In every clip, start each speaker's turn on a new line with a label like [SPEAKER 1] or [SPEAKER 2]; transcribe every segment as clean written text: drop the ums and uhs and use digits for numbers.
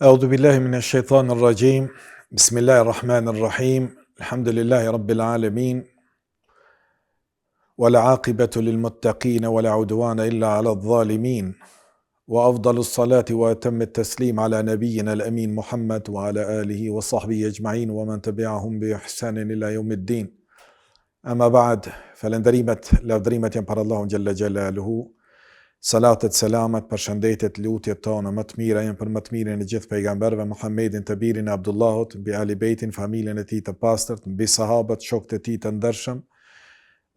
[SPEAKER 1] أعوذ بالله من الشيطان الرجيم بسم الله الرحمن الرحيم الحمد لله رب العالمين والعاقبة للمتقين ولا عدوان إلا على الظالمين وأفضل الصلاة وأتم التسليم على نبينا الأمين محمد وعلى آله وصحبه أجمعين ومن تبعهم بإحسان إلى يوم الدين أما بعد فلندريمت lavdrimet për Allahun Gjelle Gjelaluhu. Salatet, selamet, përshëndetet, lutjet tona më të mira janë për më të mirën e gjithë pejgamberëve, Muhammedin të birin e Abdullahut, mbi Ali Bejtin, familjen e tij të pastërt, mbi sahabët, shokët e tij të ndershëm,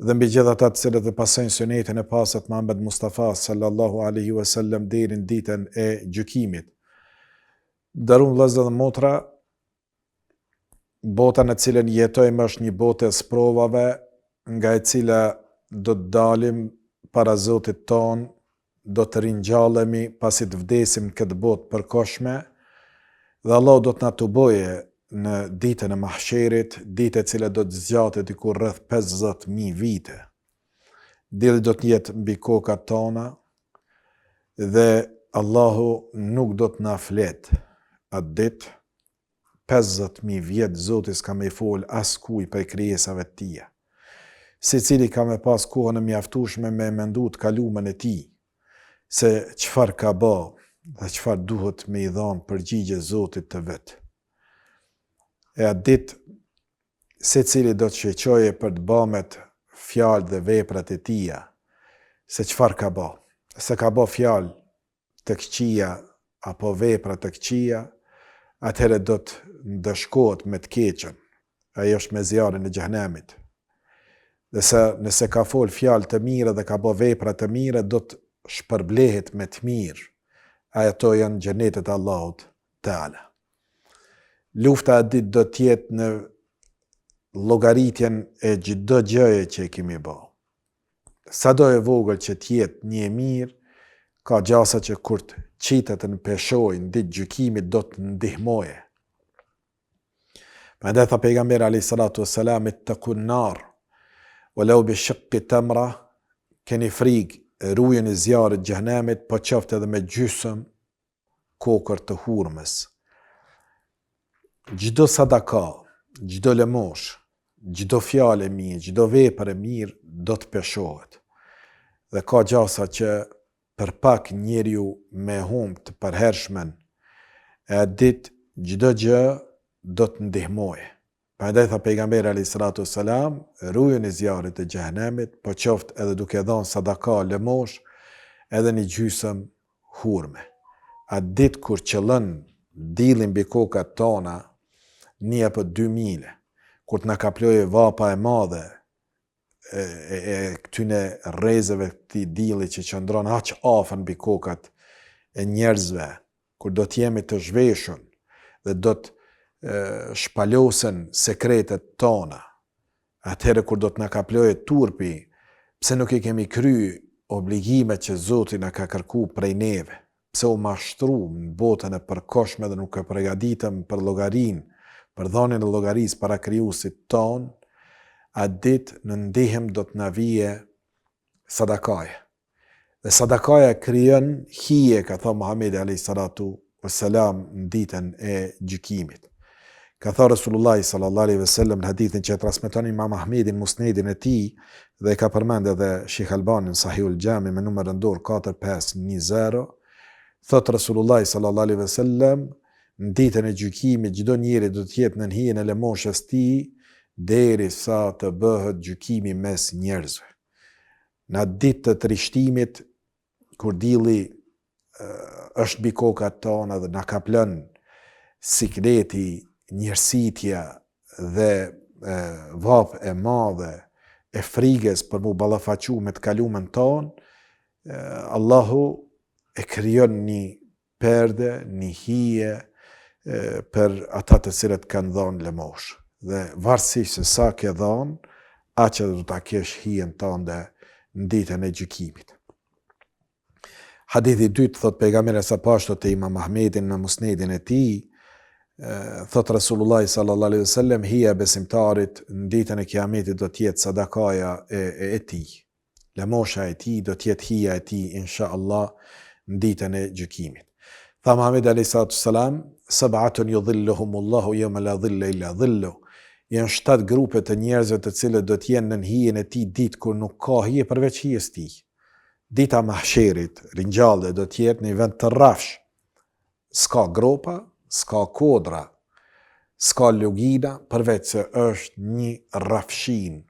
[SPEAKER 1] dhe mbi gjithë ata të cilët e pasojnë sunetin e pastërt Muhammed Mustafa sallallahu alaihi wasallam deri në ditën e gjykimit. Nderuar vëllezër dhe motra, bota në cilën jetojmë është një botë e sprovave, nga e cila do të dalim para Zotit ton, do të ringjallemi pasi të vdesim në këtë botë përkohshme, dhe Allah do të na tuboje në ditën e mahsherit, ditë e cila do të zgjatet diku rreth 50.000 vite. Dielli do të jetë mbi kokat tona dhe Allahu nuk do të na flet atë ditë. 50.000 vjet Zoti s'ka me fol askuj prej krijesave të tija. Secili ka me pas kohën e mjaftueshme me mendu të kalumen e tij, se çfarë ka bë dhe çfarë duhet me i dhanë përgjigje Zotit të vet. E atë ditë secili do të shqetësohej për të bëmet fjalë dhe veprat e tija, se çfarë ka bë. Se ka bë fjalë të këqija apo vepra të këqija, atëherë do të ndëshkohet me të keqen. Ai është me zjarrin e xhehenemit. Dhe nëse ka fol fjalë të mira dhe ka bë vepra të mira, do të shpërblehet me të mirë. Ato janë xhenetet e Allahut Teala. Lufta e ditë do të jetë në llogaritjen e çdo gjëje që e kemi bë. Sado e vogël që të jetë një e mirë, ka gjasa që kur të qitet në peshojnë ditë gjykimit do të ndihmoje. Prandaj tha pejgamberi alayhi salatu wassalam ittaqun nar walau bi shiqqi tamra, keni frikë, rujën e zjarrit të xhehenemit, po qoftë edhe me gjysmë kokër të hurmës. Çdo sadaka, çdo lëmosh, çdo fjalë e mirë, çdo vepër e mirë do të peshohet. Dhe ka gjasa që për pak njeriu me humb të përhershmen, e ditë çdo gjë do të ndihmoje. Prandaj tha pejgamberi alayhi salatu wassalam, rujën e zjarrit të xhehenemit, po qoftë edhe duke dhënë sadaka, lëmosh, edhe një gjysmë hurme. Atë ditë kur qëllën dielli mbi kokat tona, 1 apo 2 mile, kur të na kaplojë vapa e madhe e këtyne rrezëve këtij dielli që qëndron aq afër mbi kokat e njerëzve, kur do të jemi të zhveshur dhe do të shpalosen sekretet tona, atëherë kur do të na kaplojë turpi, pse nuk i kemi kry obligimet që Zoti na ka kërku prej neve, pse u mashtru në botën e përkohshme dhe nuk e përgatitëm për llogarinë, për dhënien e llogarisë para krijuesit ton, atë ditë në ndihmë do të na vije sadakaja. Dhe sadakaja krijon hije, ka thënë Muhamedi alayhi salatu wassalam në ditën e gjykimit. Ka thënë Resulullah sallallahu alaihi wasallam në hadithin që e transmeton Imam Ahmedi në musnedin e tij dhe ka përmend edhe Sheikh Albani në Sahihul Jami me numër rëndor 4520, thot Resulullah sallallahu alaihi wasallam, në ditën e gjykimit çdo njeri do të jetë në hijen e lëmoshës tij derisa të bëhet gjykimi mes njerëzve. Në atë ditë të trishtimit, kur dielli është mbi kokat tona dhe na kaplon sikleti, njërsitja dhe vapë e madhe e frigës për mu ballafaqu me të kalumen ton, Allahu e krijon një perde, një hije për ata të cilët kanë dhënë lëmosh. Dhe varësisht se sa ke dhënë, aq edhe do ta kesh hijen tënde në ditën e gjykimit. Hadithi 2 thot pejgamberi sa pashto te Imam Ahmedin në musnedin e tij, thot Resulullah sallallahu alaihi wasallam, hija besimtarit në ditën e kiametit do të jetë sadakaja e tij. Lëmosha e tij do të jetë hija e tij inshallah në ditën e gjykimit. Tha Muhamedi alayhi salatu wassalam, sab'atun yudhilluhumullahu yawma la dhilla illa dhilluh. Janë 7 grupe të njerëzve të cilët do të jenë në hijen e tij ditë kur nuk ka hije përveç hijes tij. Dita mahsherit, ringjallje do të jetë në një vend të rrafsh. S'ka gropa, s'ka kodra, s'ka lugina, përveç se është një rrafshin.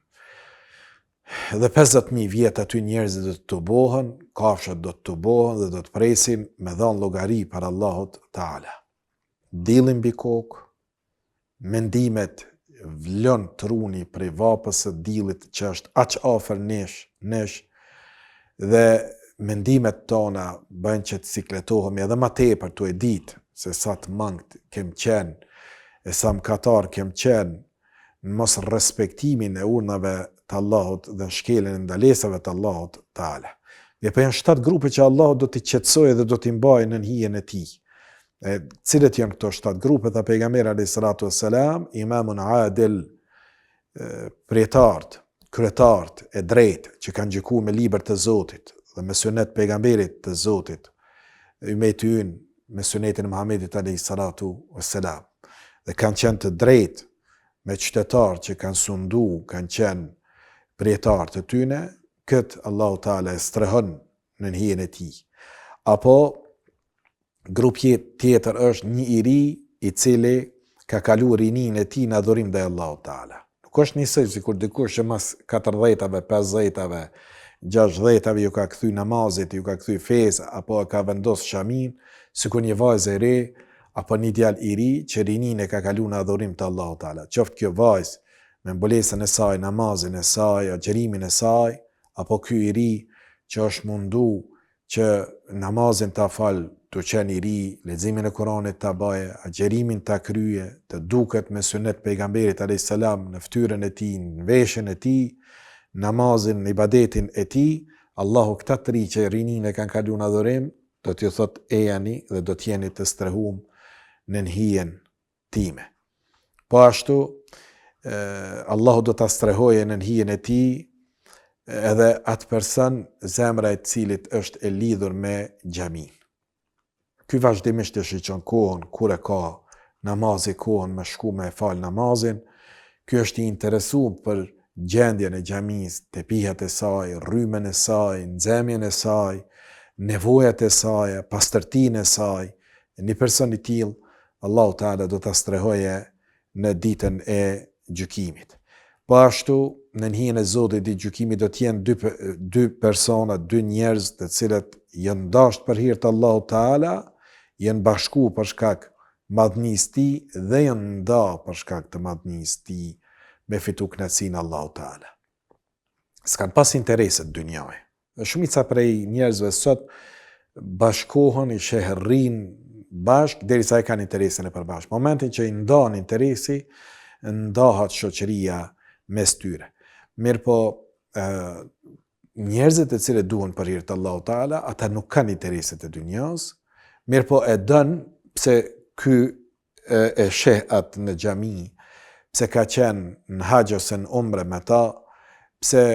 [SPEAKER 1] Dhe 50.000 vjet aty njerëzit do të tubohen, kafshët do të tubohen dhe do të presin me dhënë llogari për Allahut Taala. Dilli mbi kokë, mendimet vlon truni prej vapës së dillit që është aq afër nesh dhe mendimet tona bëjnë që të sikletohemi edhe më tepër tu e ditë se sa të mangët kem qenë e sa mkatar kem qenë në mos respektimin e urnave të Allahut dhe shkeljen e ndalesave të Allahut Taala. Dhe po janë 7 grupe që Allahu do t'i qetësojë dhe do t'i mbajë në hijen e tij. Cilët janë këto 7 grupe? Tha pejgamberi alayhi salatu wassalam, imamun adil, prietarët, kryetarët e drejtë që kanë gjykuar me libër të Zotit dhe me sunet pejgamberit të Zotit, ummeti ynë me sunetin e Muhamedit alayhi salatu wassalam, dhe kanë qenë të drejtë me qytetarë që kanë sundu, kanë qenë prietarë të tyne, këtë Allahu Taala e strehon në hijen e tij. Apo grupi tjetër është një i ri i cili ka kaluar rinin e tij në adhurim ndaj Allahut Taala. Nuk është njësoj sikur dikush që mas 40-ave, 50-ave, 60-ave ju ka kthy namazit, ju ka kthy fesë, apo ka vendos shamin, sikur një vajzë e re apo një djalë i ri që rinin e ka kaluar në adhurim të Allahut Taala. Qoftë kjo vajzë me mbulesën e saj, namazin e saj, agjerimin e saj, apo ky i ri që është mundu që namazin ta fal, të qenë i ri, leximin e Kuranit ta baje, agjerimin ta krye, të duket me sunet pejgamberit alayhis salam në fytyrën e tij, në veshjen e tij, namazin, ibadetin e tij, Allahu këta të ri që rinin e kanë kaluar në adhurim, do t'ju thot ejani dhe do t'jeni të strehum në hijen time. Po ashtu, Allahu do t'a strehojë në hijen e tij edhe atë person zemra e cilit është e lidhur me xhamin. Ky vazhdimisht e shiqon kohën kur e ka namazi kohën me shku me fal namazin. Ky është i interesuar për gjendjen e xhamisë, tepihat e saj, rrymën e saj, nxemjen e saj, nevojat e saj, pastërtinë e saj. Një person i tillë Allahu Taala do t'a strehojë në ditën e gjykimit. Po ashtu, në hijen e Zotit i gjykimit do të jenë dy persona, 2 njerëz të cilët janë dashur për hir të Allahut Taala, janë bashku për shkak madhnisë të tij dhe janë nda për shkak të madhnisë të tij me fitu kënaqësinë Allahut Taala. S'kan pas interese të dynjaje. Shumica prej njerëzve sot bashkohen, i sheherrin bashk derisa e kanë interesin e përbashkët. Momentin që i ndan interesi, ndahat shoqëria mes tyre. Mirpo njerëzit e cilët duhen për hir të Allahut Taala, ata nuk kanë intereset e dynjas, mirpo e dën pse ky e sheh atë në xhami, pse ka qenë në haxh ose në umre me ta, pse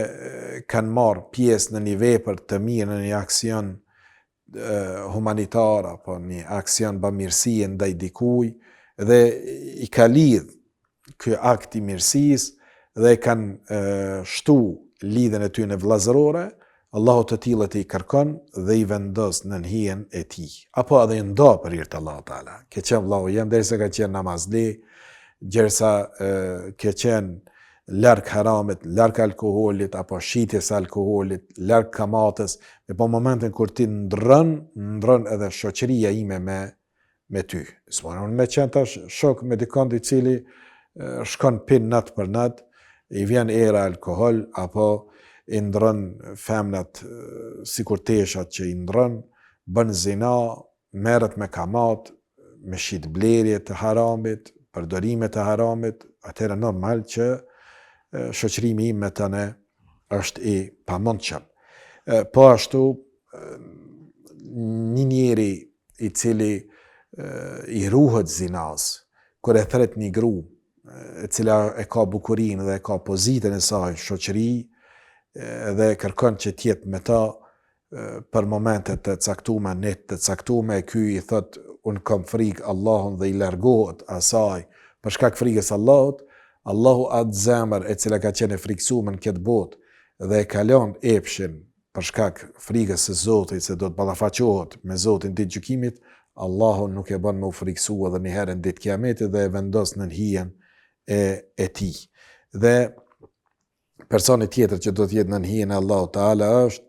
[SPEAKER 1] kanë marrë pjesë në një vepër të mirë, në një aksion humanitar apo një aksion bamirësie ndaj dikujt, dhe i ka lidh ky akt i mirësisë dhe kanë shtu lidhen e tyre vëllazërore, Allahu të tillët i kërkon dhe i vendos në hijen e tij. Apo edhe i ndo për hir të Allahut Taala. Ke qenë vllau jam derisa ka qenë namazli, gjersa ke qenë larg haramit, larg alkoolit apo shitjes alkoolit, larg kamatës, e po momentin kur ti ndron edhe shoqëria ime me ty. S'mund me qenë tash shok me dikon i cili shkon pin nat për nat, i vjen era alkohol apo i ndron femnat sikur teshat që i ndron, bën zina, merret me kamat, me shit blerje të haramit, përdorime të haramit, atëherë normal që shoqërimi im me tëne është i pamundshëm. Po ashtu një njeri i cili i ruhet zinas, kur e thret një grup e cila e ka bukurinë dhe e ka pozitën e saj shoqëri dhe kërkon që tjetë me ta për momentet të caktume, net të caktume, ky i thot unë kam frikë Allahun dhe i largohet asaj për shkak frikës Allahut, Allahu atë zemër e cila ka qenë friksuar në këtë botë dhe e kalon epshin për shkak frikës së Zotit se do të ballafaqohet me Zotin ditë gjykimit, Allahu nuk e bën me u friksua edhe një herë në ditë kiametit dhe e vendos në hijen e tij. Dhe personi tjetër që do të jetë në hijen e Allahu Teala është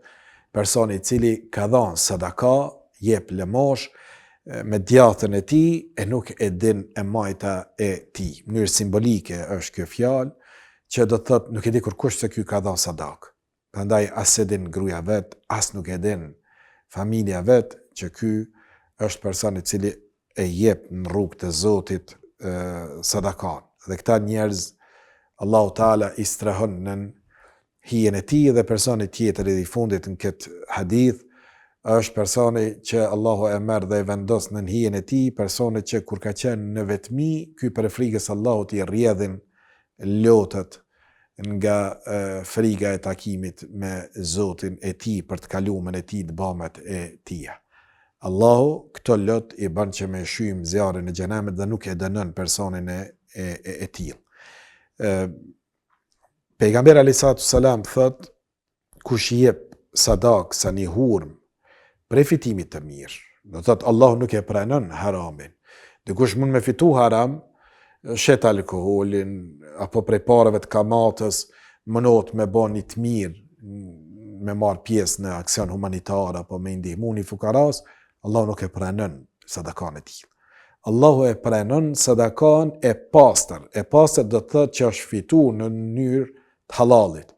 [SPEAKER 1] personi i cili ka dhënë sadaka, jep lëmosh me djathtën e tij e nuk e din e majta e tij. Në mënyrë simbolike është kjo fjalë që do të thotë nuk e di kurkush se ky ka dhënë sadakë. Prandaj as e din gruaja vet, as nuk e din familja vet që ky është person i cili e jep në rrugë të Zotit sadakan. Dhe këta njerëz Allahu Teala i strehon në hijen e tij dhe personi tjetër i fundit në këtë hadith është personi që Allahu e merr dhe e vendos në hijen e tij, personi që kur ka qenë në vetmi, ky për frikës Allahut i rrjedhin lotët nga frika e takimit me Zotin e tij për të kaluarën e tij të bamet e tij. Allahu këto lot i bën që me shym zjarrin e xhenemit dhe nuk e dënon personin e tillë. Pejgamberi alayhis salam thot, kush jep sadak sa një hurm prej fitimit të mirë, do thot Allahu nuk e pranon haramin. Dikush mund me fitu haram, shet alkoholin, apo prej parave të kamatës, mënot me bën një të mirë, me marr pjesë në aksion humanitar apo me ndihmu një fukaras, Allahu nuk e pranon sadakan e tij. Allahu e pranon sadakan e pastër. E pastër do të thotë që është fituar në mënyrë të halalit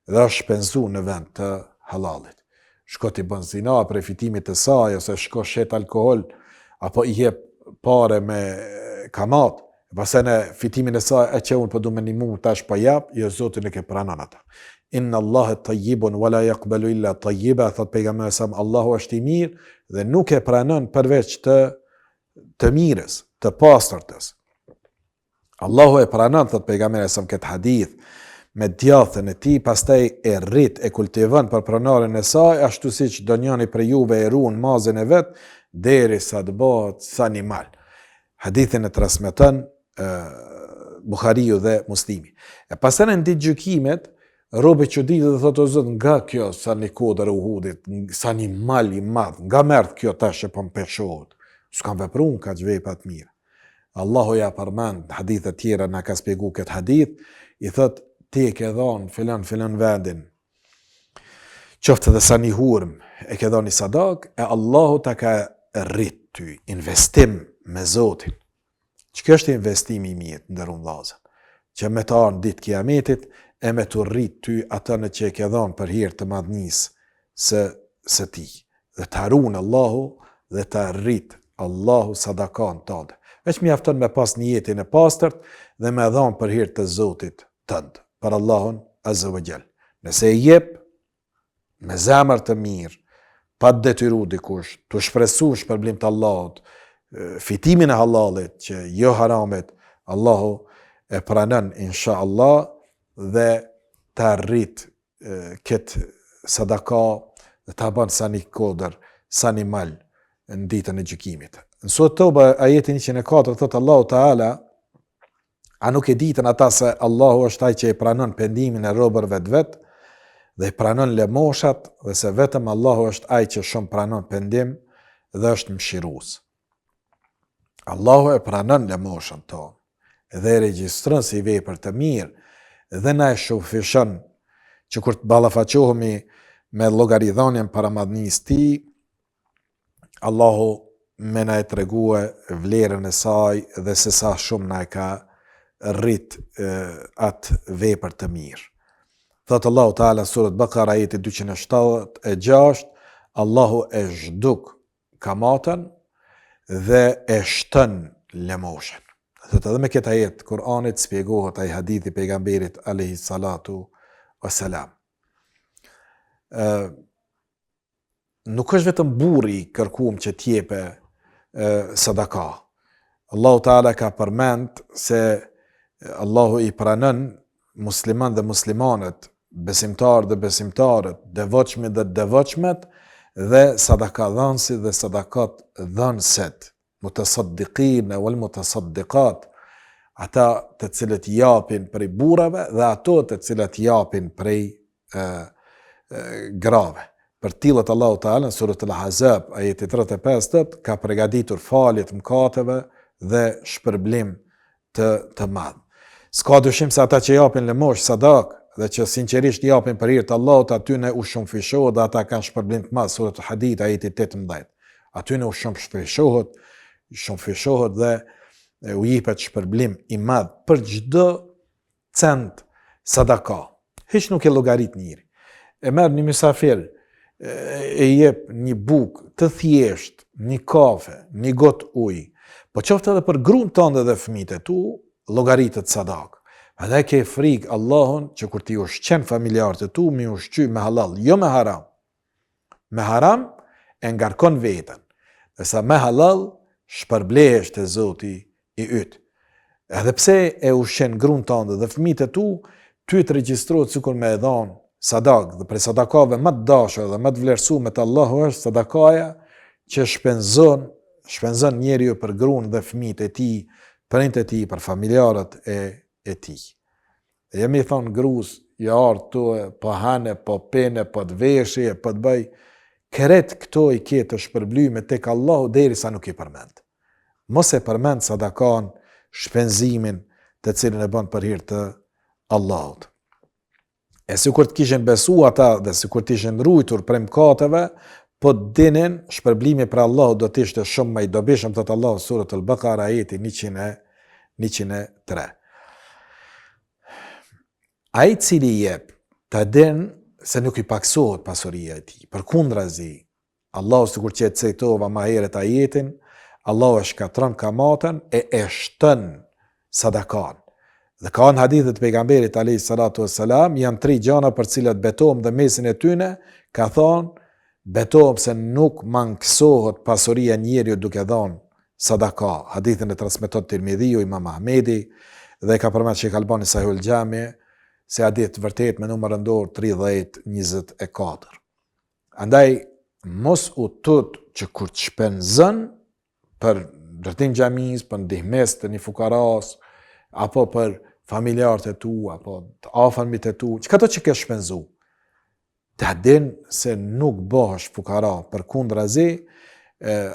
[SPEAKER 1] dhe është shpenzuar në vend të halalit. Shko t'i bën zina për fitimit të saj, ose shko shet alkohol, apo i jep pare me kamat, pastaj në fitimin e saj e që unë po du me nimu tash pa jap, jo Zoti nuk e pranon ata. Inna Allahe tayyibun wala yaqbalu illa tayyiba, thot pejgamberi sa Allahu është i mirë dhe nuk e pranon përveç të mirës, të pastërtës. Allahu e pranon, thot pejgamberi sa këtë hadith, me djathtën e tij, pastaj e rrit, e kultivon për pronarin e saj, ashtu siç do njëri për juve e ruan mazën e vet derisa të bëhet sa animal. Hadithin e transmeton Buhariu dhe Muslimi. E pastaj në ditë gjykimit, robi që ditë dhe thotë o Zot, nga kjo sa një kodër e Uhudit, sa një mal i madh, nga merdh kjo tash që po mpeshohet. S'kam vepruar kaq vepra të mira. Allahu ja përmend hadithe tjera na ka shpjeguar këtë hadith, i thotë ti e ke dhënë filan vendin, qoftë edhe sa një hurm, e ke dhënë sadak, e Allahu ta ka rrit ty, investim me Zotin. Që është investimi i mirë, ndërun vllazë, që me të ardhur ditë kiametit, e me të rrit ty atë në që e ke dhënë për hir të madhnisë së ti. Dhe të harun Allahu dhe të rrit Allahu sadakan tënde. Veç mjafton me pas një jetin e pastërt dhe me dhënë për hir të Zotit tënd, për Allahun Azza wa Jall. Nëse e jep me zemër të mirë, pa të detyru dikush, të shpresu shpërblim të Allahut, fitimin e halalit që jo haramet, Allahu e pranon insha Allah dhe të arrit këtë sadaka dhe të bën sa një kodër, sa një mal në ditën e gjykimit. Në Sura Toba ajetin 104 thotë Allahu Teala, a nuk e ditën ata se Allahu është ai që e pranon pendimin e robërve të vet dhe e pranon lëmoshat dhe se vetëm Allahu është ai që shumë pranon pendim dhe është mëshirues. Allahu e pranon lëmoshën tonë dhe e regjistron si vepër të mirë dhe na e shufishon që kur të ballafaqohemi me llogaridhënien para madhnisë ti, Allahu me na e tregue vlerën e saj dhe se sa shumë na e ka rrit atë vepër të mirë. Thotë Allahu Teala Surat Bakara ajeti 276, Allahu e zhduk kamatën dhe e shtën lëmoshën. Thotë edhe me këtë ajet Kur'anit shpjegohet ai hadithi pejgamberit alayhi salatu wassalam. Nuk është vetëm burri kërkuam që t'jepe sadaka. Allahu Teala ka përmend se Allahu i pranon musliman dhe muslimanët, besimtar dhe besimtarët, devotshmit dhe devotshmet, dhe sadaka dhënësit dhe sadakat dhënëset mutasaddiqin wal mutasaddiqat, ata të cilët japin prej burrave dhe ato të cilët japin prej grave. Për tillët Allahu Teala në surën Al-Ahzab ajeti 35 ka përgatitur falje të mëkateve dhe shpërblim të madh. S'ka dyshim se ata që japin lëmosh sadak dhe që sinqerisht japin për hir të Allahut, aty ne u shumëfishohet dhe ata kanë shpërblim të madh. Sura Al-Hadid ajeti 18. Aty ne u shumëfishohet dhe u jepet shpërblim i madh për çdo cent sadaka. Hiç nuk e llogarit njëri. E merr një mysafir, e jep një bukë të thjesht, një kafe, një gotë ujë, po qoftë edhe për gruan tënde dhe fëmijët e tu, llogaritet sadak. Edhe ke frikë Allahun që kur ti ushqen familjarët e tu, mi ushqy me halal, jo me haram. Me haram e ngarkon veten, ndërsa me halal shpërblehesh te Zoti i yt. Edhe pse e ushqen gruan tënde dhe fëmijët e tu, ty të regjistrohet sikur me e dhon sadak, dhe prej sadakave më të dashur dhe më të vlerësuar te Allahu është sadakaja që shpenzon njeriu për gruan dhe fëmijët e tij, prindët e tij, për familjarët e tij. E jemi thon gruas, ja ardh tu, po hane, po pene, po të veshje, po të bëj, kret këto i ke të shpërblyme tek Allahu derisa nuk i përmend. Mos e përmend sadakan, shpenzimin të cilën e bën për hir të Allahut. E sikur të kishin besu ata dhe sikur të ishin ruajtur prej mëkateve, po dinin shpërblimi për Allahu do të ishte shumë më i dobishëm, thot Allahu surët Al-Baqara ajeti 103. Ai cili jep, ta din se nuk i paksohet pasuria e tij. Përkundrazi, Allahu sikur që e citova më herët ajetin, Allahu e shkatron kamatën e shton sadakan. Dhe ka në hadithet pejgamberit alayhi salatu wassalam, janë 3 gjëra për cilat betohem dhe mesin e tyne, ka thonë, betohem se nuk mangësohet pasuria njeriu duke dhënë sadaka. Hadithin e transmeton Tirmidhiu, Imam Ahmedi, dhe ka përmend Sheikh Albani Sahihul Jami, se hadith vërtet me numër rëndor 3024. Andaj mos u tut që kur të shpenzon për ndërtim xhamis, për ndihmes të një fukaras, apo për familjarët e tu, apo të afërmit e tu, çka do që ke shpenzu, të din se nuk bëhesh fukara, përkundrazi,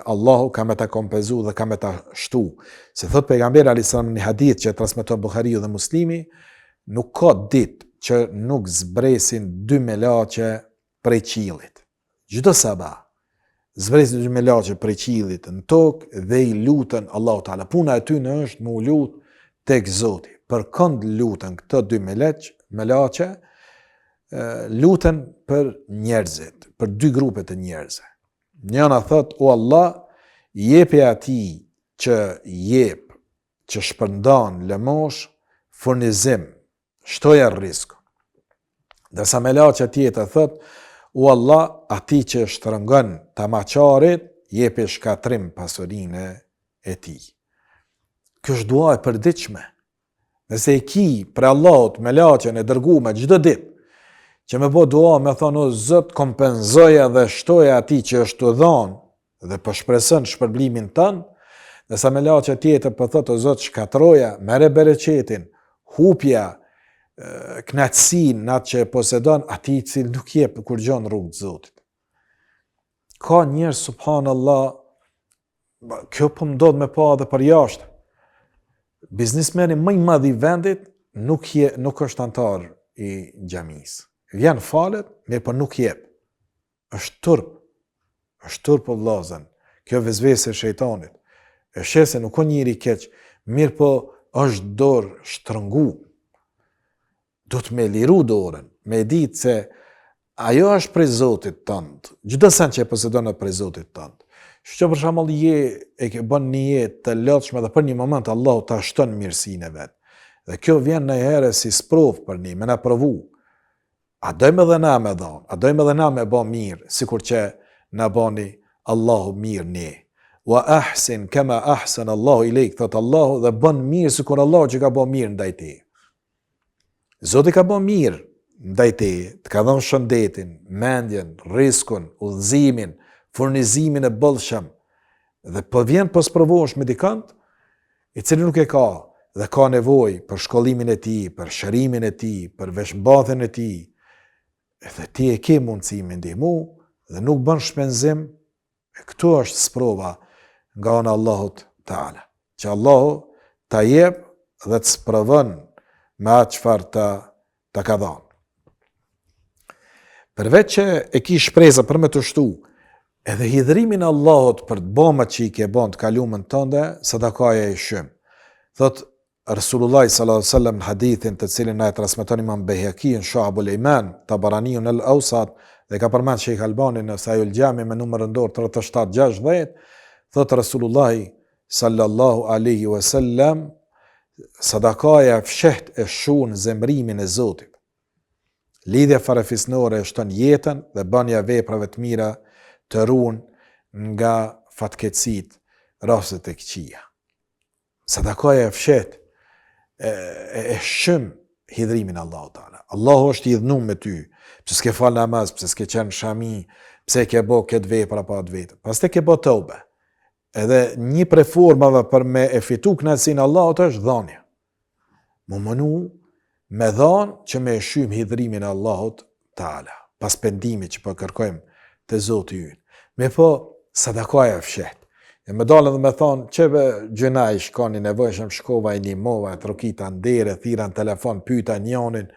[SPEAKER 1] Allahu ka me ta kompenzu dhe ka me ta shtu. Se thot pejgamberi alayhis salam në hadith që transmeton Buhariu dhe Muslimi, nuk ka ditë që nuk zbresin 2 melaçe prej qiellit. Çdo sabah zbresin 2 melaçe prej qiellit në tokë dhe i lutën Allahu Teala. Puna e tyre është me u lut tek Zoti. Për kënd lutën këto 2 melaçe, lutën për njerëzit, për 2 grupe të njerëzve. Njëna thot, o Allah, jepi atij që jep, që shpërndan lëmosh, furnizim, shtoja rrezik. Ndërsa melaçja tjetër thot, o Allah, atij që shtrëngon tamaqarit, jepi shkatrim pasurinë e tij. Kjo është dua e përditshme. Nëse e ki për Allahut me laçen e dërguar çdo ditë, që me bë dua me thonë, o Zot, kompenzoja dhe shtoja atij që është dhënë dhe po shpreson shpërblimin tënd, nëse me laçe tjetër po thotë, o Zot, shkatroja, merre bereqetin, hupja, knatësinë atë që e posedon, atij i cili nuk jep kur gjon rrugë të Zotit. Ka njerëz subhanallahu, kjo po ndodh me pa edhe për jashtë. Biznismeni më i madh i vendit nuk është antar i xhamisë. Vjen falet, me po nuk jep. Është turp o vllazën. Kjo vezvese e shejtanit. E sheh se nuk ka njëri keq, mirë po është dorë shtrëngu. Do të me liru dorën, me ditë se ajo është prej Zotit tënd. Çdo sen që e posedon prej Zotit tënd. Që për shembull e ke bën një jetë të lotshme dhe për një moment Allahu ta shton mirësinë e vet. Dhe kjo vjen ndonjëherë si sprov për ne, me na provu. A dojmë edhe na me dhon, a dojmë edhe na me bë mirë, sikur që na bani Allahu mirë ne. Wa ahsin kama ahsana Allahu ilejk, thot Allahu, dhe bën mirë sikur Allahu që ka bë mirë ndaj teje. Zoti ka bë mirë ndaj teje, të ka dhënë shëndetin, mendjen, rrezikun, udhëzimin, furnizimin e bollshëm Dhe po vjen po sprovohesh me dikant i cili nuk e ka dhe ka nevojë për shkollimin e tij, për shërimin e tij, për veshmbathjen e tij, edhe ti e ke mundësi me ndihmu dhe nuk bën shpenzim, këtu është sprova nga ana Allahut Taala, që Allahu ta jep dhe të sprovon me atë çfarë ta ka dhënë. Përveç që e ki shpresa për me të shtu, edhe hidhrimin Allahut për të bëma që i ke bën të kalumën tënde, sadakaja e shumë. Thot Rasulullah sallallahu alaihi wasallam në hadithin të cilin na e transmeton Imam Behaki në Shu'abul Iman, Tabaraniun al-Awsat, dhe ka përmend Sheikh Albani në Sahihul Jami me numër ndor 3760, thot Rasulullah sallallahu alaihi wasallam, sadakaja fsheht e shun zemrimin e Zotit. Lidhja farefisnore e shton jetën dhe bënja veprave të mira të ruan nga fatkeqësitë, rastet e këqija. Sadakaja e fshet e shëm hidhrimin Allahu Taala. Allahu është i dhënuar me ty, pse s'ke fal namaz, pse s'ke qenë shami, pse ke bë këtë vepra pa të vetë. Pastaj ke bë tobe. Edhe një prej formave për me e fitu kënaqësinë e Allahut është dhënia. Më mënu me dhanë që me e shym hidhrimin e Allahut Taala, pas pendimit që po kërkojmë te Zoti ynë. Me po sadakaja e fshet. E më dalën dhe me thonë, qeve gjëna i shkoni nevojshëm, shkova i një mova, e trokita ndere, thira në telefon, pyta njonin,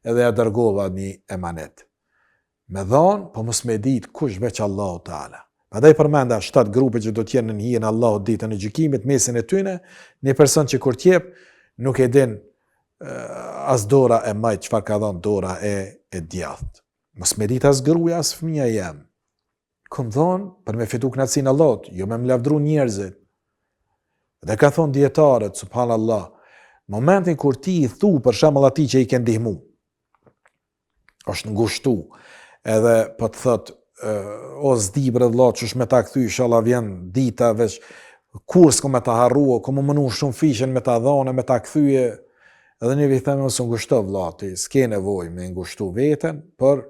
[SPEAKER 1] edhe e dërgova një emanet. Me dhanë, po mos me ditë kush veç Allahu Taala. Padaj përmenda 7 grupe që do t'jenë në hijen Allahut ditën e gjykimit, mesin e tyne, një person që kur t'jep, nuk e din as dora e majt çfarë ka dhënë dora e djathtë. Mos me ditë as gruaja as fëmia jam. Kom thonë për me fitu kënaqësinë e Allahut, jo me mlavdru njerëzit. Dhe ka thonë dietarët, subhanallah, momentin kur ti i thu për shembull atij që i ke ndihmu, është ngushtu, edhe po të thot o zdi bre vëlla, çush me ta kthy, inshallah vjen dita veç kur s'ko me ta harrua, ko më mënu shumë fishen me ta dhone, me ta kthyje, edhe një vi theme mos ngushto vëlla, ti s'ke nevojë me ngushtu veten, por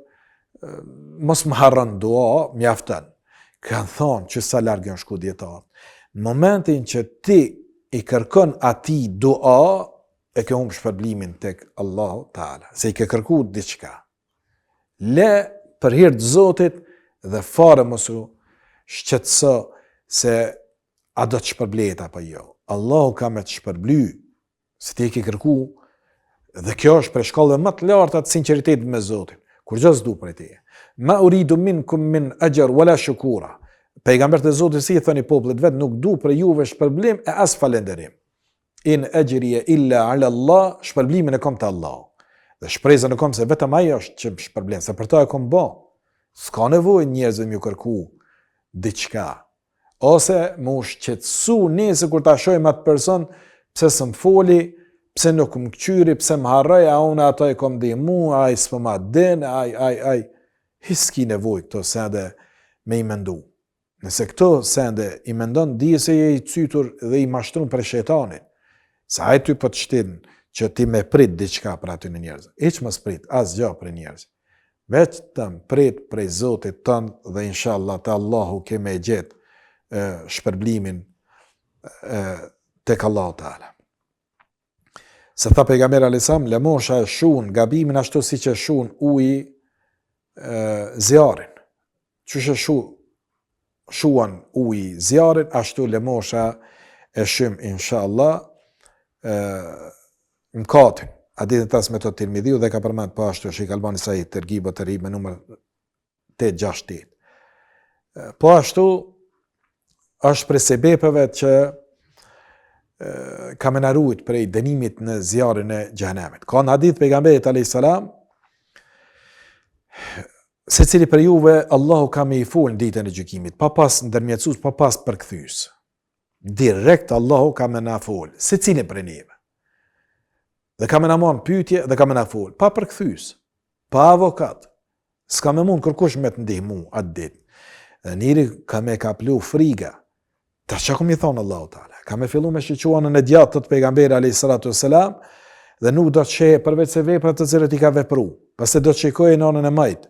[SPEAKER 1] mos më harron dua, mjafton. Kanë thonë që sa larg janë shku dietar. Në momentin që ti i kërkon atij dua, e ke humb shpërblimin tek Allahu Taala, se i ke kërkuar diçka. Le për hir të Zotit dhe fare mos u shqetëso se a do të shpërblet apo jo. Allahu ka me të shpërbly, se ti i ke kërkuar, dhe kjo është për shkallëve më të larta të sinqeritetit me Zotin. Kur gjë s'du për e teje. Ma uridu minkum min ajr wala shukura. Pejgambert e Zotit si i thoni popullit vet, nuk du për juve shpërblim e as falenderim. In ajriya illa ala Allah, shpërblimin e kom të Allah. Dhe shprezën e kom se vetëm ai është që shpërblim, se për ta e kom bë. S'ka nevojë njerëzve më kërku diçka. Ose më shqetësu nëse kur ta shohim atë person, pse s'm foli, pse nuk më këqyri, pse më harroj, a unë ato e kom ndihmu, a i s'po ma din, hiski nevoj këto sende me i mendu. Nëse këto sende i mendon, dije se je i cytur dhe i mashtrum për shejtanin. Se ai ty po të shtin që ti me prit diçka për aty në njerëz. Hiç mos prit asgjë për njerëz. Vetëm prit prej Zotit tënd dhe inshallah te Allahu ke me gjet shpërblimin tek Allahu Taala. Se tha pejgamberi alisam, lemosha e shun gabimin ashtu si që shun uji zjarin. Qështë shuan uji zjarin, ashtu lemosha e shym, inshallah, mkatin. Hadithin transmeton Tirmidhiu dhe ka përmend po ashtu Sheikh Albani Sahih Terghib të rib me numër 868. Po ashtu është prej sebepeve që ka menarujt prej dënimit në zjarin e xhenemit. Ka në hadith pejgamberit alayhis salam, se cili për juve Allahu ka me i fol në ditën e gjykimit, pa pas ndërmjetësues, pa pas përkthyes. Direkt Allahu ka me na fol, se cili për neve. Dhe ka me na marrë pyetje dhe ka me na fol, pa përkthyes, pa avokat. S'ka me mund kërkush me të ndihmu atë ditë. Dhe njëri ka me kaplu friga. Ta që kom i thonë Allahu Taala, ka me fillu me shqyquanën e djatë të pejgamberi a.s. dhe nuk do të qeje përveç se veprat të cilët i ka vepru, pas se do të qekojë në anën e majtë.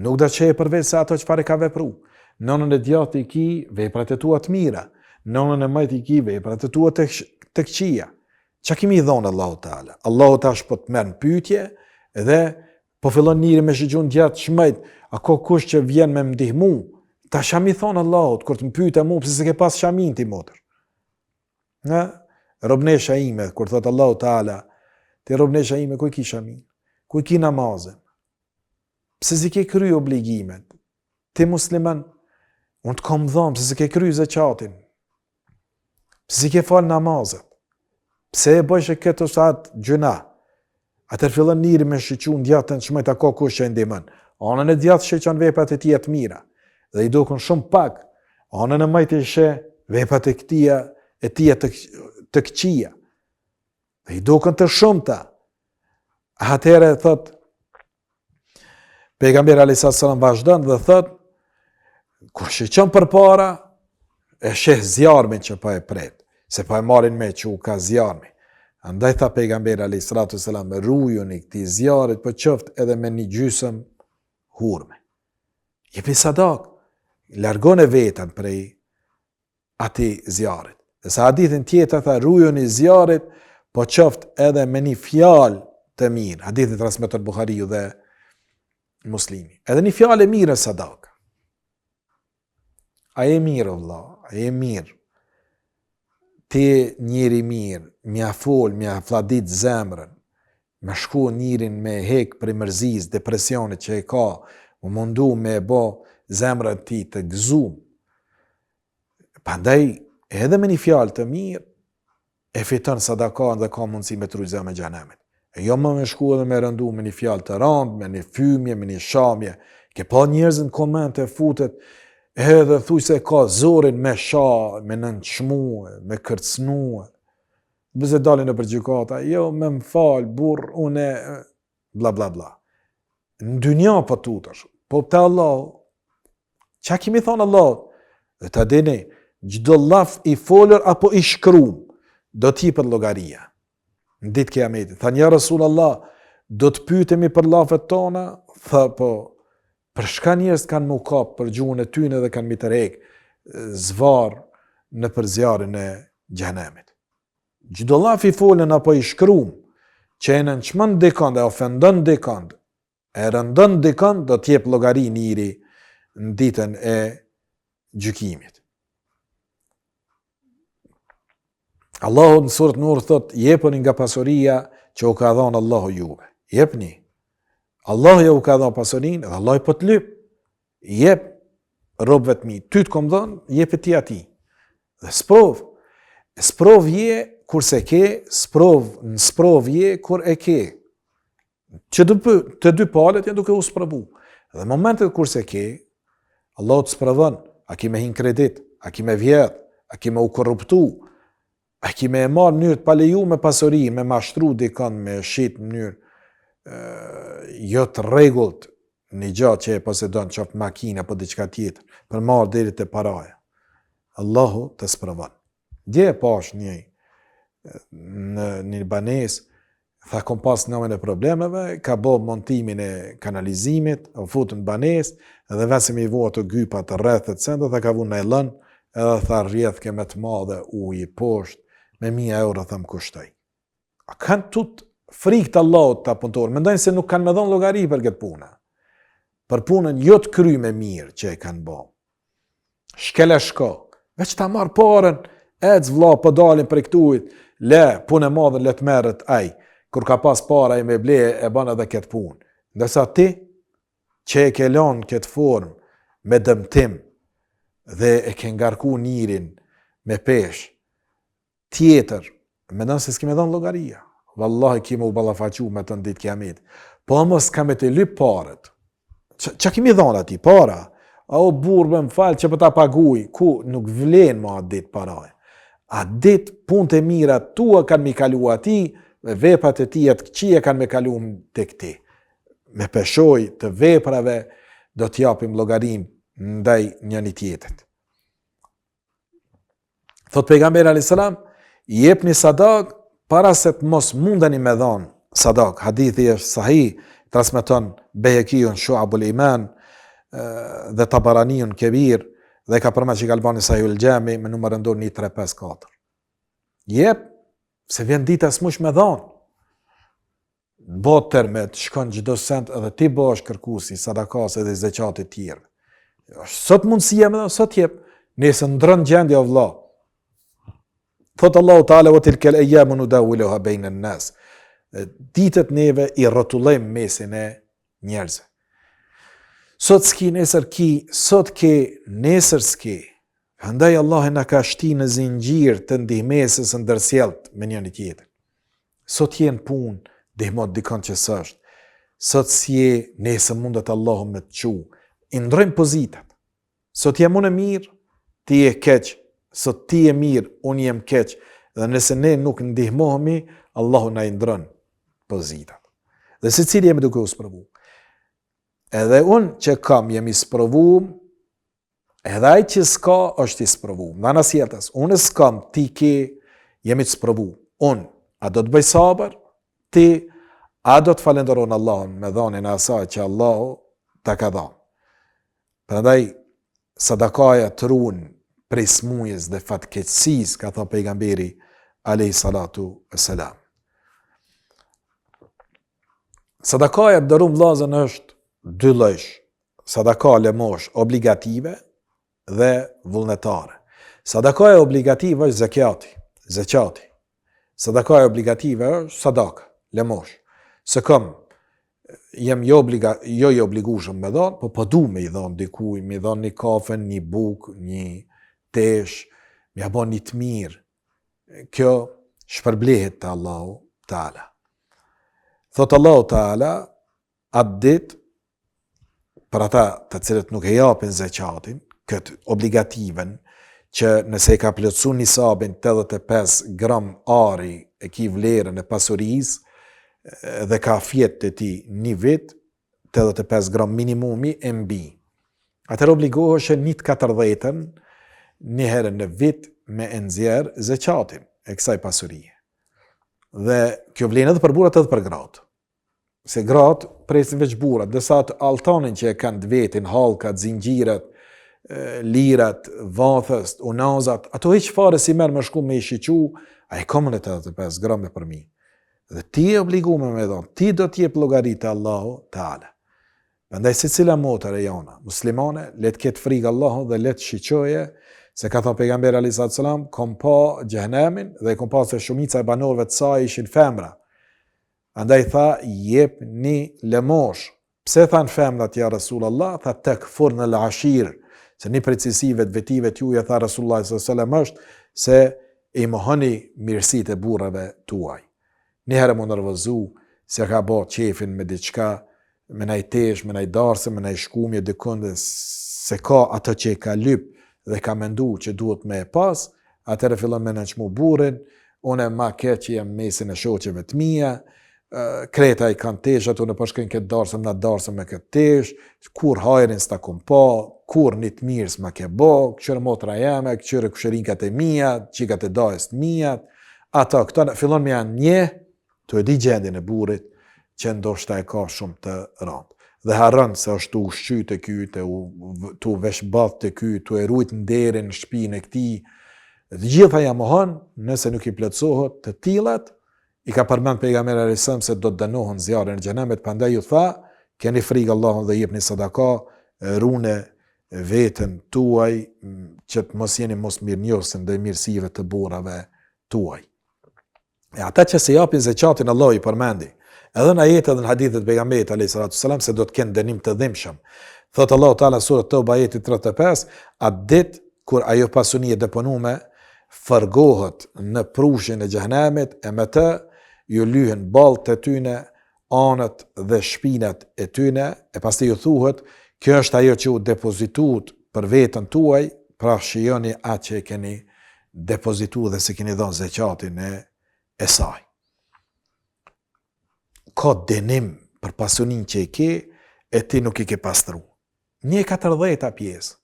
[SPEAKER 1] Nuk do të qeje përveç se ato çfarë ka vepru. Nënën e djathtë i ki veprat e tua të mira, nënën e majt i ki veprat e tua të këqija. Qa kemi i dhonë Allahu Teala? Allahu tash po të merr në pyetje dhe po fillon njëri me shëgjun djathtë shmejt, a ko kush që vjen me mdihmu? Ta shami thonë Allahut, kur të më pyete mu, pëse se ke pas shamin ti motër? Robnesha ime, kur thot Allahu Teala, ti robnesha ime, ku i ki shamin? Ku i ki namazin? Pse si ke kry obligimet? Ti musliman, unë të kom dhëmë, pse si ke kry zekatin? Pse si ke fal namazet? Pse e bëjshë këtë ose atë gjëna? Atër fillon njëri me shqyqun djatën që majta ka kush që e ndimën. Anën e djatë shqyqan veprat e tia të mira. Dhe i dokën shumë pak. Anën e majtë e shë veprat e tia të këqia. Dhe i dokën të shumëta. Atëherë e thot, pejgamberi alayhis salam vazhdon dhe thot, kur shqyqan për para, e sheh zjarmin që pa e pret, se pa e marin me që u ka zjarmi. Andaj tha pejgamberi alayhis salam, rujuni këtij zjarrit për qoftë edhe me një gjysëm hurme. Jepi sadak, largone veten prej atij zjarrit. Dhe sa hadithin tjetër tha, rujuni zjarrit për qoftë edhe me një fjalë të mirë. Hadithi transmeton Buhariu dhe Muslimi. Edhe një fjalë e mirë sadak. A e mirë, Allah, a e mirë. Ti njëri mirë, mja fol, mja fladit zemrën, me shku njërin me hek për mërzis, depresionit që e ka, më mundu me e bo zemrën ti të gëzum. Pandaj, edhe me një fjalë të mirë, e fiton sadakan dhe ka mundësi me trujza me xhenemit. E jo më me shku edhe me rëndu me një fjalë të randë, me një fymje, me një shamje. Ke pa njerëzën komente futet, edhe thuj se ka zorin me sha, me nënçmu, me kërcnu. Bëse dalin në përgjykata, jo me më falë, burë, une, bla bla bla. Në dynja për tutësh, po të Allah, qa kimi thonë Allah? Dhe ta dini, gjdo laf i folër apo i shkrum, do t'i për logaria. Në ditë kiametit. Tha një Rasul Allah, do të pyetemi për lafet tona? Tha po, për shka njerëz kanë mu kap për gjuhën e tyne dhe kanë mi të rejkë zvar në përzjarin e xhenemit. Gjdo laf i folën apo i shkrum, që e nënçmën dikand, e ofendon dikand, e rëndon dikand, do t'jep llogari njëri në ditën e gjykimit. Allahu në surët Nur thot, jepëni nga pasuria që u ka dhënë Allahu juve. Jepni. Allahu ja u ka dhënë pasurinë, dhe Allahu po të lyp. Jep robëve të mi. Ty të kom dhënë, jep e ti ati. Dhe sprov. Sprov je kur se ke, në sprov je kur e ke. Që të dy palet janë duke u sprovu. Dhe momentet kur se ke, Allahu të sprovon, a ki me hin kredit, a ki me vjedh, a ki me u korruptu, a ki me e marë mënyrë të paleju me pasuri, me mashtru dikën, me shit mënyrë jo të rregullt një gjatë që e posedon qoftë makina apo diçka tjetër, për marë deri te paraja. Allahu të sprovon. Dje e pash në një banes, tha kom pas nëmën e problemeve, ka bo montimin e kanalizimit, u futën banes, edhe vesim i vo të gypat të rrethet senda, tha ka vu në elën, edhe tha rrjedh ke me të madhe uji poshtë, me 1.000 euro thëmë kushtoj. A kanë tut frikë të Allahut të punëtorë, mendojnë se nuk kanë me dhonë llogari për këtë punë. Për punën jo të kry me mirë që e kanë bo. Shkele shko, veç ta marë parën, ec vlla po dalin për këtujt, le, punë e madhe le të merret ai, kur ka pas para i me ble e bën edhe këtë punë. Ndërsa ti, që e ke lanë këtë formë, me dëmtim, dhe e ke ngarku njërin me peshë, tjetër, me nënë se s'kime dhënë llogaria. Wallahi kime u ballafaqu me të në ditë kiamit. Po mos ka me të lyp parët. Qa kemi dhënë ati? Para? A o burbe më falë që për ta paguj, ku nuk vlen ma atë ditë paraj. A ditë punët e mira tua kanë mi kalu ati, dhe veprat e ti atë këqia kanë me kalu të këti. Me peshoj të veprave, do t'japim llogarin ndaj njëni tjetët. Thot pejgamberi alayhis salam, jepni sadak para se të mos mundeni me dhënë sadak. Hadithi është sahih, transmeton Behekiu në Shu'abul Iman, dhe Tabaraniun Kebir, dhe ka përmend Sheikh Albani Sahihul Jami me numër ndor 1354. Jep, se vjen dita smush me dhanë. Botë termet, shkon çdo sent edhe ti bësh kërkuesi sadakas edhe zeqatit tjerë. Sot mundësia me sot jep, nëse ndron gjendja o vëlla. Thot Allahu Teala wa tilka al-ayyamu nudawiluha bayna an-nas. Ditët neve i rrotullojmë mesin e njerëzve. Sot s'ki, nesër ki, sot ke, nesër s'ki. Andaj Allah na ka shti në zinxhir të ndihmesës ndërsjellët me njëri tjetrin. Sot jenë punë, ndihmot dikon që s'është. Sot s'je, nesër mundet Allahu me të çu. I ndrojmë pozitat. Sot jam unë mirë, ti je keq. Sot ti je mirë, unë jem keq. Dhe nëse ne nuk ndihmohemi, Allahu na i ndron pozitat. Dhe secili jemi duke u sprovu. Edhe unë që kam jemi sprovu, edhe ai që s'ka është i sprovu. Në anasjetës, unë s'kam, ti ke, jemi të sprovu. Unë, a do të bëj sabër? Ti, a do të falenderon Allahun me dhanin e asaj që Allahu ta ka dhanë. Prandaj, sadakaja të runë prej smujës dhe fatkeqësisë, ka thënë pejgamberi alayhi salatu wassalam. Sadakaja të dërum vllazën është dy lloj. Sadaka lemosh obligative dhe vullnetare. Sadakaja obligative është zakati. Sadakaja obligative është sadaka, lemosh. Se kam jem jo i obligueshëm me dhon, po du me i dhon dikuj, me i dhon një kafe, një buk, një tesh, me ja bën një të mirë. Kjo shpërblehet te Allahu Teala. Thot Allahu Teala, atë ditë për ata të cilët nuk e japin zakatin, këtë obligativen, që nëse e ka plotësu nisabin 85 gram ari e ki vlerën e pasurisë, dhe ka fjet të ti një vit, 85 gram minimumi e mbi. Atër obligoheshe 1/40 një herë në vit me nxjerr zakatin e kësaj pasurie. Dhe kjo vlen edhe për burrat edhe për gratë. Se gratë presin veç burrat, dërsa atë altanin që e kanë të vetin, hallkat, zinxhirat, lirat, vathës, unazat, ato hiç fare si merr më shku me i shiqu, a e komën e 85 gram e përmi. Dhe ti e obligume me dhon, ti do t'jep llogaritë Allahu Teala. Prandaj secila motër e jona, muslimane, le të ketë frikë Allahut dhe le të shiqoje, se ka thënë pejgamberi alayhis salam, kom pa xhenemin dhe kom pa se shumica e banorëve të saj ishin femra. Andaj tha, jep një lemosh. Pse thanë femrat ja Rasulullah? Tha takfurna al-ashir. Se një precisive të vetive t'juja, tha Rasulullah s.a.s. është se i mohoni mirësitë e burrave tuaj. Një herë më nervozu, se ka bë qefin me diçka, me naj tesh, me naj darse, me naj shkumje dikun, se ka ato që e ka lyp dhe ka mendu që duhet me e pas, atëre fillon me nënçmu burrin, unë ma keq që jem mesin e shoqeve të mia, kreta i kanë tesh, ato në përshkojnë këtë darsëm, në darsëm me këtë tesh, kur hajrin s'ta kum pa, kur një të mirë s'ma ke bo, këqyrë motra jeme, këqyrë kushërinkat e mia, qikat e dajës të mia, ata këta fillon me janë një, të e di gjendjen e burrit, që ndoshta e ka shumë të rëndë. Dhe harron se është të ushqyt e ky, të veshbath të ky, të e rujt nderin në shtëpinë e këtij. Të gjitha ja mohon, nëse nuk i plotësohet të tilllat, i ka përmend pejgamberi alayhis salam se do të dënohen zjarrin e xhenemit, prandaj ju tha, keni frikë Allahun dhe jepni sadaka, rune veten tuaj që të mos jeni mos mirënjohës ndaj mirësive të burrave tuaj. E ata që se japin zakatin, Allah i përmendi, edhe në ajetet dhe në hadithet pejgamberit alayhis salam se do të kenë dënim të dhimbshëm. Thot Allahu Teala sura Toba ajeti 35, atë ditë kur ajo pasuni e deponume fërgohet në prushin e xhenemit, e me të ju lyhen ballët e tyne, anët dhe shpinat e tyne, e pastaj ju thuhet, kjo është ajo që u depozituat për veten tuaj, pra shijoni atë që e keni depozituar dhe se keni dhënë zakatin e saj. Ka dënim për pasunin që i ke, e ti nuk i ke pastru. 1/40 pjesë.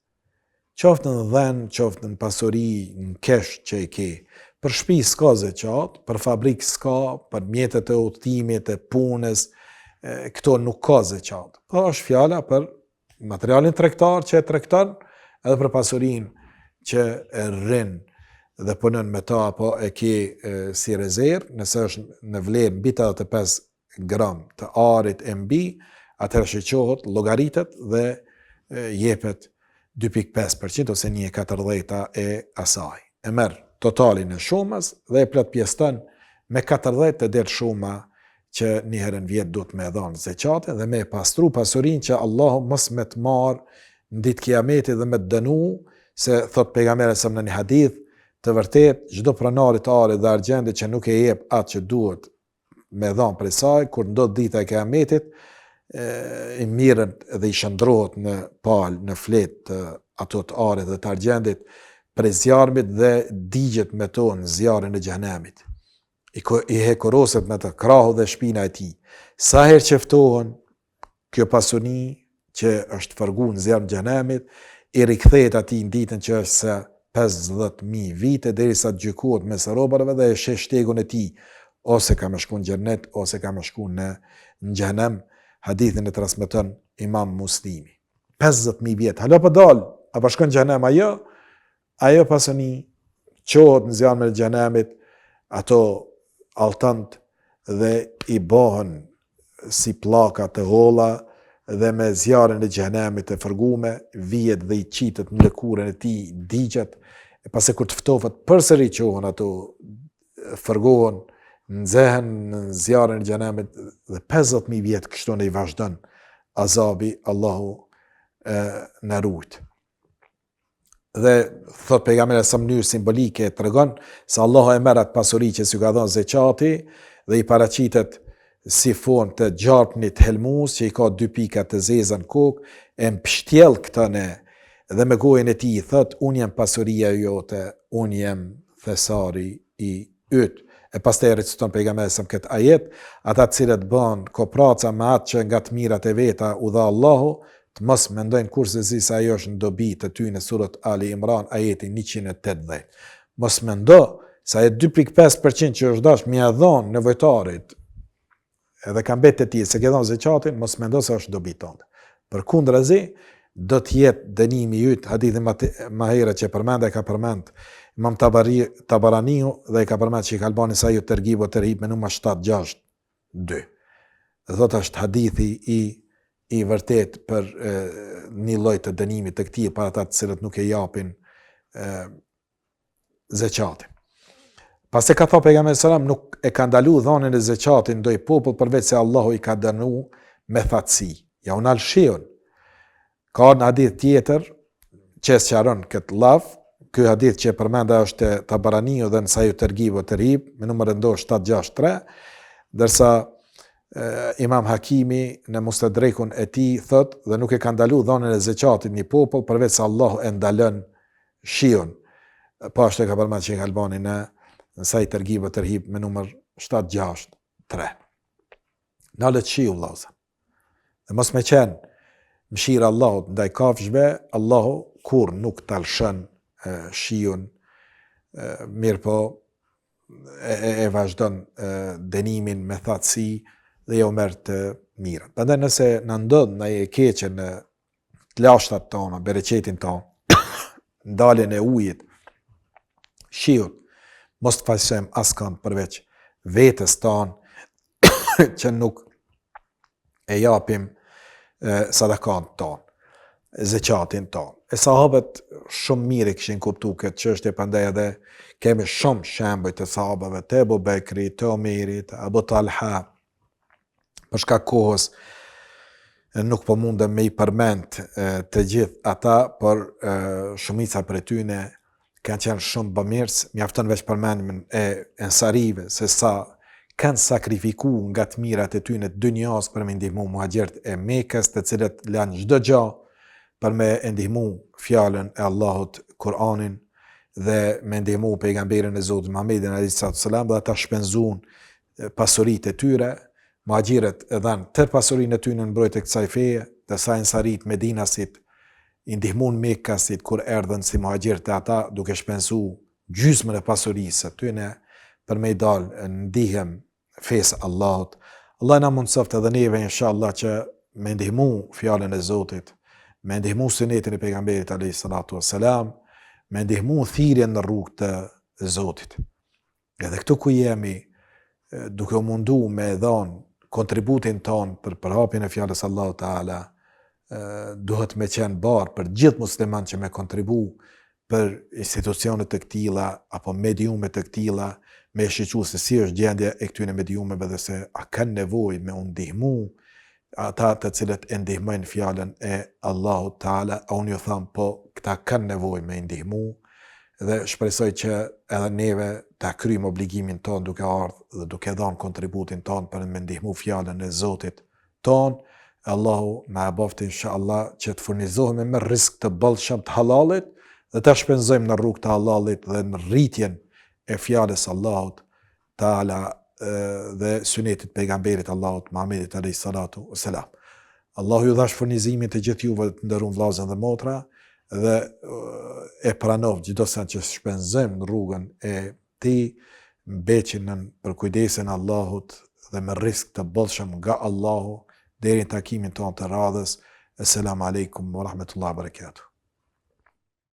[SPEAKER 1] Qoftë në dhen, qoftë në pasuri, në kesh që i ke. Për shtëpi s'ka zakat, për fabrikë s'ka, për mjetet e udhëtimit, e punës, këto nuk ka zakat. Po është fjala për materialin tregtar që e tregton, edhe për pasurinë që e rrin dhe punon me ta, apo e ke si rezervë, nëse është në vlerë mbi 85 gram të arit e mbi, atëherë shqohet, llogaritet dhe jepet 2.5% ose 1/40 e asaj. E merr totalin e shumës dhe e plot pjesëton me 40 të derë shuma që një herën vjet duhet me dhënë zeqatin dhe me pastru pasurinë që Allahu mos me të marr në ditë kiametit dhe me të dënu, se thot pejgamberi sa në një hadith të vërtet, çdo pronari të arit dhe argjendit që nuk e jep atë që duhet me dhënë prej saj, kur ndodh dita e kiametit, i mirën dhe i shndrohet në palë, në fletë të ato të arit dhe të argjendit prej zjarmit dhe digjet me to në zjarrin e xhenemit. I hekoroset me të krahu dhe shpina e tij. Sa herë që ftohen kjo pasuni që është fërgu në zjarrin e xhenemit, i rikthehet atij në ditën që është se 50.000 vite derisa të gjykohet mes robërve dhe e sheh shtegun e tij, ose ka më shku në xhennet ose ka më shku në xhenem. Hadithin e transmeton Imam Muslimi. 50.000 vjet. Hala po dal, apo shkon në xhenem ajo pasuni qohet në zjarrin e xhenemit, ato altant dhe i bëhen si pllaka të holla dhe me zjarrin e xhenemit të fërgume, vijet dhe i qitet në lëkurën e tij, digjet, e pasi kur të ftohet përsëri qohen ato, fërgohen, nxehen në zjarrin e xhenemit dhe 50.000 vjet kështu ne i vazhdon azabi, Allahu na ruajt. Dhe thot pejgamberi sa mënyrë simbolike tregon se Allahu e merr atë pasuri që s'u ka dhënë zeqati dhe i paraqitet si fon të gjarpnit helmus që i ka 2 pika të zeza në kokë, e mpshtjell këtën dhe me gojën e tij thot unë jam pasuria jote, unë jam thesari i yt. E pastaj reciton pejgamberi sa këtë ajet, ata të cilët bën kopraca me atë që nga të mirat e veta u dha Allahu, të mos mendojnë kurse si se ajo është në dobi të ty në surat Ali Imran, ajeti 180. Mos mendo se ajo 2.5% që është dash mja dhon nevojtarit, edhe ka mbet të tij se ke dhënë zeqatin, mos mendo se është dobi tënde. Përkundrazi, do të jetë dënimi yt, hadithi më herët që përmend, ka përmend Imam Tabaraniu dhe i ka përmend Sheikh Albani sa ju tergib o terhib me numër 762. Dhe thot është hadithi i vërtet për një lloj të dënimit të këtij para ata të cilët nuk e japin zeqatin. Pasi ka thënë pejgamberi sallam nuk e ka ndalu dhënien e zeqatit ndoj popull përveç se Allahu i ka dënu me thatësi. Ja unal shiun. Ka në hadith tjetër që sqaron këtë laf. Ky hadith që përmenda është Tabaraniu dhe në Sahih Terghib o Terhib me numër ndosh 763, ndërsa Imam Hakimi në Mustadrekun e tij thot dhe nuk e ka ndalu dhënien e zeqatit një popull përveç se Allahu e ndalon shiun. Po ashtu e ka përmendur Sheikh Albani në Sahih Terghib o Terhib me numër 763. Nalet shiu vëllazë. Dhe mos me qenë mëshira Allahut ndaj kafshëve, Allahu kur nuk talshon shiun, mirë po e vazhdon dënimin me thatësi dhe jo merr të mirën. Prandaj nëse na ndodh ndaj e keqe në të lashtat tona, bereqetin tonë, ndaljen e ujit, shiut, mos të faqsojmë askënd përveç vetes tonë që nuk e japim sadakat tonë, zeqatin tonë. E sahabët shumë mirë kishin kuptuar këtë çështje, prandaj edhe kemi shumë shembuj të sahabëve, të Abu Bekri, të Omerit, të Abu Talha. Për shkak kohës nuk po mundem me i përmend të gjithë ata, por shumica prej tyre kanë qenë shumë bamirës, mjafton veç përmendimin e ensarive se sa kanë sakrifikuar nga të mirat e tyre të dunjas për me ndihmu muhaxherët e Mekës, të cilët lanë çdo gjë për me ndihmu fjalën e Allahut, Kur'anin, dhe me ndihmu pejgamberin e Zotit Muhammedin alayhis salam, dhe ata shpenzuan pasuritë e tyre, muhaxherët e dhanë tër pasurinë e tyre në mbrojtje të kësaj feje, dhe sa ensarit Medinasit i ndihmuan Mekkasit kur erdhën si muhaxherët e ata, duke shpenzuar gjysmën e pasurisë së tyre për me i dalë në ndihem fesë Allahut. Allah na mundsoft edhe neve inshallah që me ndihmu fjalën e Zotit, me ndihmu sunetin e pejgamberit alayhi salatu wassalam, me ndihmu thirrjen në rrugë të Zotit. Edhe këtu ku jemi, duke u mundu me dhënë kontributin ton për përhapjen e fjalës Allahu Teala, duhet me qenë barë për gjithë musliman që me kontribu për institucionet të këtilla apo mediume të këtilla, me shiqu se si është gjendja e këtyre mediumeve dhe se a kanë nevojë me u ndihmu ata të cilët e ndihmojnë fjalën e Allahut Teala. Unë ju tham, po këta kanë nevojë me ndihmu dhe shpresoj që edhe neve ta kryjmë obligimin ton duke ardhur dhe duke dhënë kontributin ton për me ndihmu fjalën e Zotit ton. Allahu na bëftë inshallah që të furnizohemi me rizq të bollshëm të halalit dhe ta shpenzojmë në rrugë të halalit dhe në rritjen e fjalës Allahut Taala dhe sunetit pejgamberit Allahut Muhammedit alayhi salatu wassalam. Allahu ju dhash furnizimin të gjithë juve të nderuar vëllezër dhe motra dhe e pranov çdo sa që shpenzojmë në rrugën e tij, mbeqen për kujdesin e Allahut dhe me rizq të bollshëm nga Allahu. Deri në takimin tonë të radhës. Assalamu alaikum wa rahmatullahi wa barakatuh.